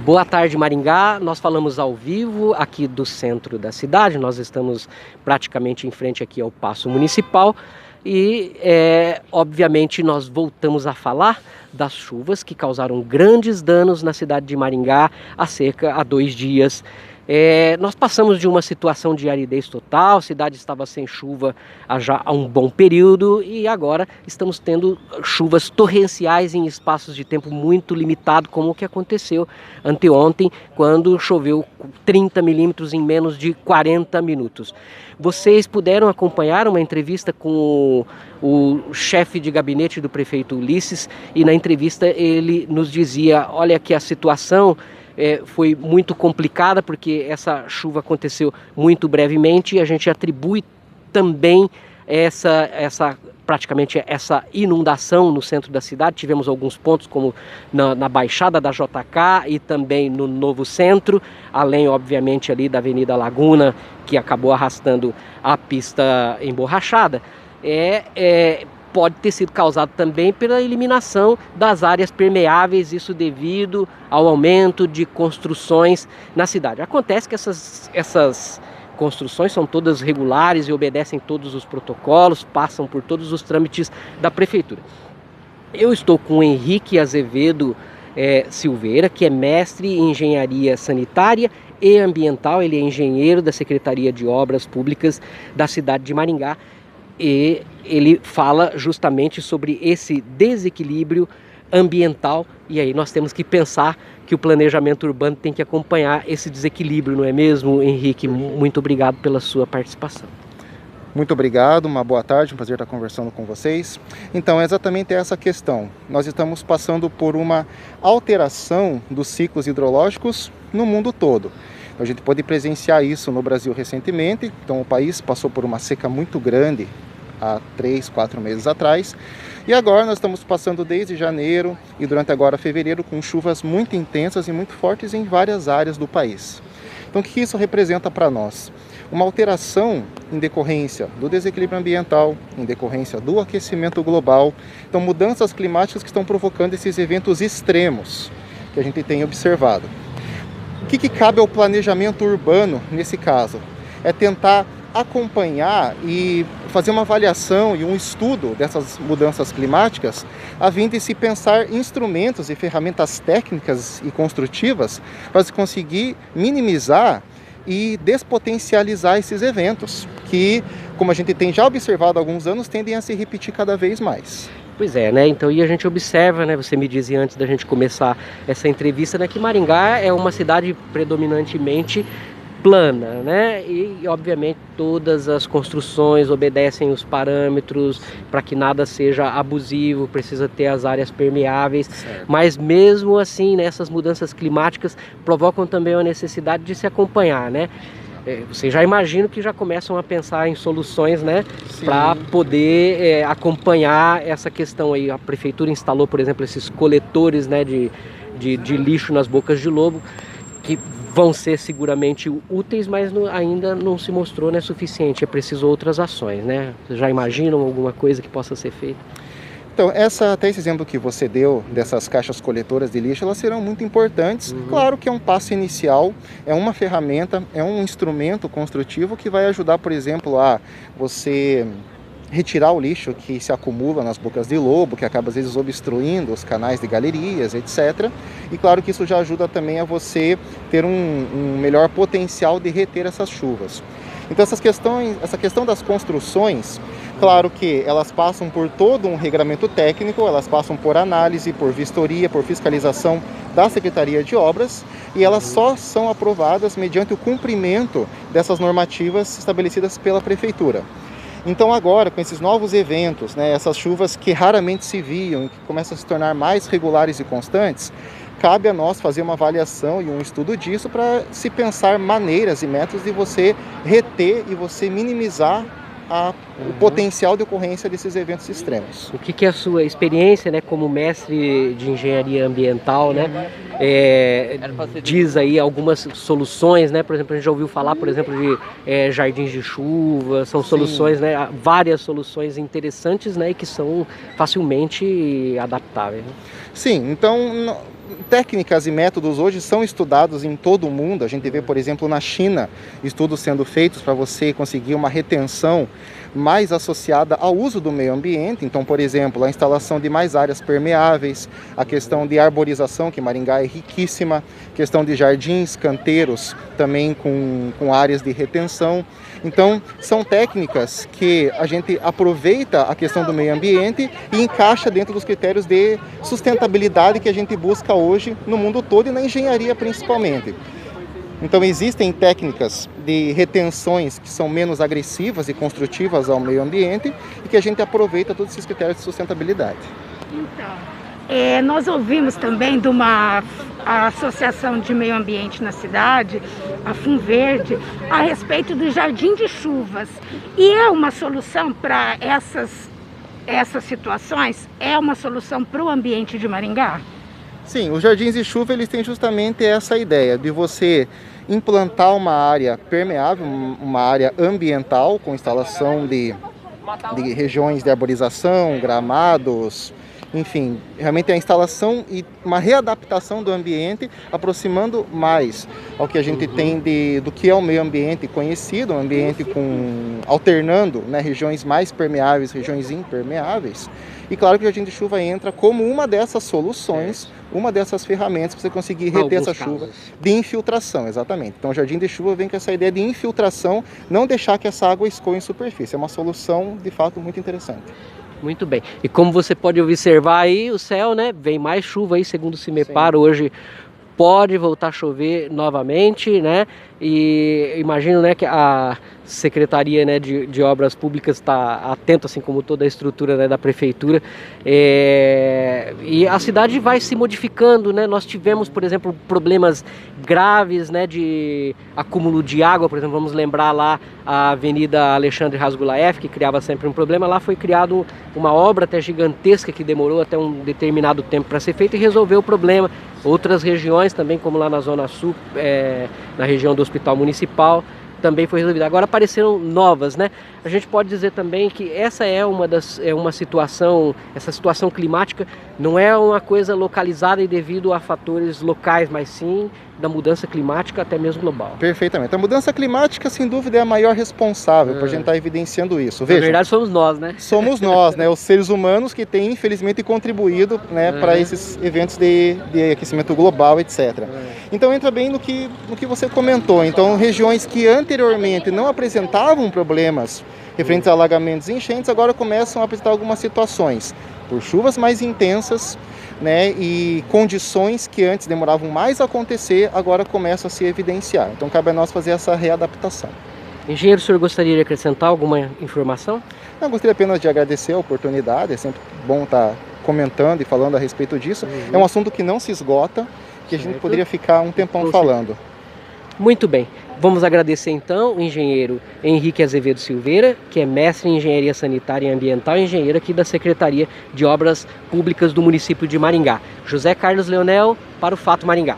Boa tarde, Maringá. Nós falamos ao vivo aqui do centro da cidade. Nós estamos praticamente em frente aqui ao Paço Municipal e, obviamente, nós voltamos a falar das chuvas que causaram grandes danos na cidade de Maringá há 2 dias. Nós passamos de uma situação de aridez total, a cidade estava sem chuva há um bom período e agora estamos tendo chuvas torrenciais em espaços de tempo muito limitado, como o que aconteceu anteontem, quando choveu 30 milímetros em menos de 40 minutos. Vocês puderam acompanhar uma entrevista com o chefe de gabinete do prefeito Ulisses e na entrevista ele nos dizia, olha que a situação foi muito complicada porque essa chuva aconteceu muito brevemente e a gente atribui também praticamente essa inundação no centro da cidade. Tivemos alguns pontos como na Baixada da JK e também no Novo Centro, além obviamente ali da Avenida Laguna, que acabou arrastando a pista emborrachada. Pode ter sido causado também pela eliminação das áreas permeáveis, isso devido ao aumento de construções na cidade. Acontece que essas construções são todas regulares e obedecem todos os protocolos, passam por todos os trâmites da prefeitura. Eu estou com o Henrique Azevedo Silveira, que é mestre em engenharia sanitária e ambiental. Ele é engenheiro da Secretaria de Obras Públicas da cidade de Maringá. E ele fala justamente sobre esse desequilíbrio ambiental, e aí nós temos que pensar que o planejamento urbano tem que acompanhar esse desequilíbrio, não é mesmo, Henrique? Muito obrigado pela sua participação. Muito obrigado, uma boa tarde, um prazer estar conversando com vocês. Então, é exatamente essa questão. Nós estamos passando por uma alteração dos ciclos hidrológicos no mundo todo. A gente pôde presenciar isso no Brasil recentemente. Então, o país passou por uma seca muito grande há 3, 4 meses atrás. E agora nós estamos passando desde janeiro e durante agora fevereiro com chuvas muito intensas e muito fortes em várias áreas do país. Então, o que isso representa para nós? Uma alteração em decorrência do desequilíbrio ambiental, em decorrência do aquecimento global. Então, mudanças climáticas que estão provocando esses eventos extremos que a gente tem observado. O que cabe ao planejamento urbano nesse caso? É tentar acompanhar e fazer uma avaliação e um estudo dessas mudanças climáticas, a fim de se pensar instrumentos e ferramentas técnicas e construtivas para se conseguir minimizar e despotencializar esses eventos, que, como a gente tem já observado há alguns anos, tendem a se repetir cada vez mais. Pois é, né? Então, e a gente observa, né? Você me dizia antes da gente começar essa entrevista, né, que Maringá é uma cidade predominantemente plana, né? E obviamente todas as construções obedecem os parâmetros para que nada seja abusivo, precisa ter as áreas permeáveis, certo. Mas mesmo assim, né, essas mudanças climáticas provocam também a necessidade de se acompanhar, né? Vocês já imaginam que já começam a pensar em soluções, né, para poder acompanhar essa questão aí. A prefeitura instalou, por exemplo, esses coletores, né, de lixo nas bocas de lobo, que vão ser seguramente úteis, mas ainda não se mostrou, né, suficiente. É preciso outras ações, né? Vocês já imaginam alguma coisa que possa ser feita? Então, até esse exemplo que você deu dessas caixas coletoras de lixo, elas serão muito importantes. Claro que é um passo inicial, é uma ferramenta, é um instrumento construtivo que vai ajudar, por exemplo, a você retirar o lixo que se acumula nas bocas de lobo, que acaba às vezes obstruindo os canais de galerias, etc. E claro que isso já ajuda também a você ter um melhor potencial de reter essas chuvas. Então essa questão das construções, claro que elas passam por todo um regramento técnico, elas passam por análise, por vistoria, por fiscalização da Secretaria de Obras, e elas só são aprovadas mediante o cumprimento dessas normativas estabelecidas pela Prefeitura. Então agora, com esses novos eventos, né, essas chuvas que raramente se viam e que começam a se tornar mais regulares e constantes, cabe a nós fazer uma avaliação e um estudo disso para se pensar maneiras e métodos de você reter e você minimizar o potencial de ocorrência desses eventos extremos. O que é a sua experiência, né, como mestre de engenharia ambiental, né, diz aí algumas soluções, né? Por exemplo, a gente já ouviu falar, por exemplo, de jardins de chuva, são soluções, né, várias soluções interessantes, né, e que são facilmente adaptáveis. Sim, então técnicas e métodos hoje são estudados em todo o mundo. A gente vê, por exemplo, na China, estudos sendo feitos para você conseguir uma retenção mais associada ao uso do meio ambiente. Então, por exemplo, a instalação de mais áreas permeáveis, a questão de arborização, que Maringá é riquíssima, questão de jardins, canteiros, também com áreas de retenção. Então, são técnicas que a gente aproveita a questão do meio ambiente e encaixa dentro dos critérios de sustentabilidade que a gente busca hoje no mundo todo e na engenharia principalmente. Então, existem técnicas de retenções que são menos agressivas e construtivas ao meio ambiente e que a gente aproveita todos esses critérios de sustentabilidade. Então, nós ouvimos também de uma associação de meio ambiente na cidade, a FUNVerde, a respeito do jardim de chuvas. E é uma solução para essas situações? É uma solução para o ambiente de Maringá? Sim, os jardins de chuva eles têm justamente essa ideia de você implantar uma área permeável, uma área ambiental com instalação de regiões de arborização, gramados, enfim, realmente a instalação e uma readaptação do ambiente, aproximando mais ao que a gente tem do que é o meio ambiente conhecido, um ambiente alternando, né, regiões mais permeáveis, regiões impermeáveis. E claro que o jardim de chuva entra como uma dessas soluções, uma dessas ferramentas para você conseguir reter essa chuva de infiltração, exatamente. Então o jardim de chuva vem com essa ideia de infiltração, não deixar que essa água escoe em superfície. É uma solução, de fato, muito interessante. Muito bem. E como você pode observar aí, o céu, né, vem mais chuva aí, segundo o CIMEPAR, hoje pode voltar a chover novamente, né? E imagino, né, que a Secretaria, né, de Obras Públicas está atenta, assim como toda a estrutura, né, da Prefeitura. E a cidade vai se modificando, né? Nós tivemos, por exemplo, problemas graves, né, de acúmulo de água. Por exemplo, vamos lembrar lá a Avenida Alexandre Rasgulaeff, que criava sempre um problema. Lá foi criado uma obra até gigantesca que demorou até um determinado tempo para ser feita e resolveu o problema. Outras regiões também, como lá na Zona Sul, na região do Hospital Municipal, também foi resolvida. Agora apareceram novas, né? A gente pode dizer também que essa é uma situação, essa situação climática não é uma coisa localizada e devido a fatores locais, mas sim da mudança climática até mesmo global. Perfeitamente. A mudança climática, sem dúvida, é a maior responsável por a gente estar evidenciando isso. Na verdade, somos nós, né? Somos nós, né? Os seres humanos que têm, infelizmente, contribuído, né, para esses eventos de aquecimento global, etc. Então, entra bem no que você comentou. Então, regiões que anteriormente não apresentavam problemas referentes a alagamentos e enchentes, agora começam a apresentar algumas situações por chuvas mais intensas, né, e condições que antes demoravam mais a acontecer, agora começam a se evidenciar. Então cabe a nós fazer essa readaptação. Engenheiro, o senhor gostaria de acrescentar alguma informação? Eu gostaria apenas de agradecer a oportunidade, é sempre bom estar comentando e falando a respeito disso. É um assunto que não se esgota, que a gente poderia ficar um tempão falando. Muito bem. Vamos agradecer então o engenheiro Henrique Azevedo Silveira, que é mestre em Engenharia Sanitária e Ambiental e engenheiro aqui da Secretaria de Obras Públicas do município de Maringá. José Carlos Leonel para o Fato Maringá.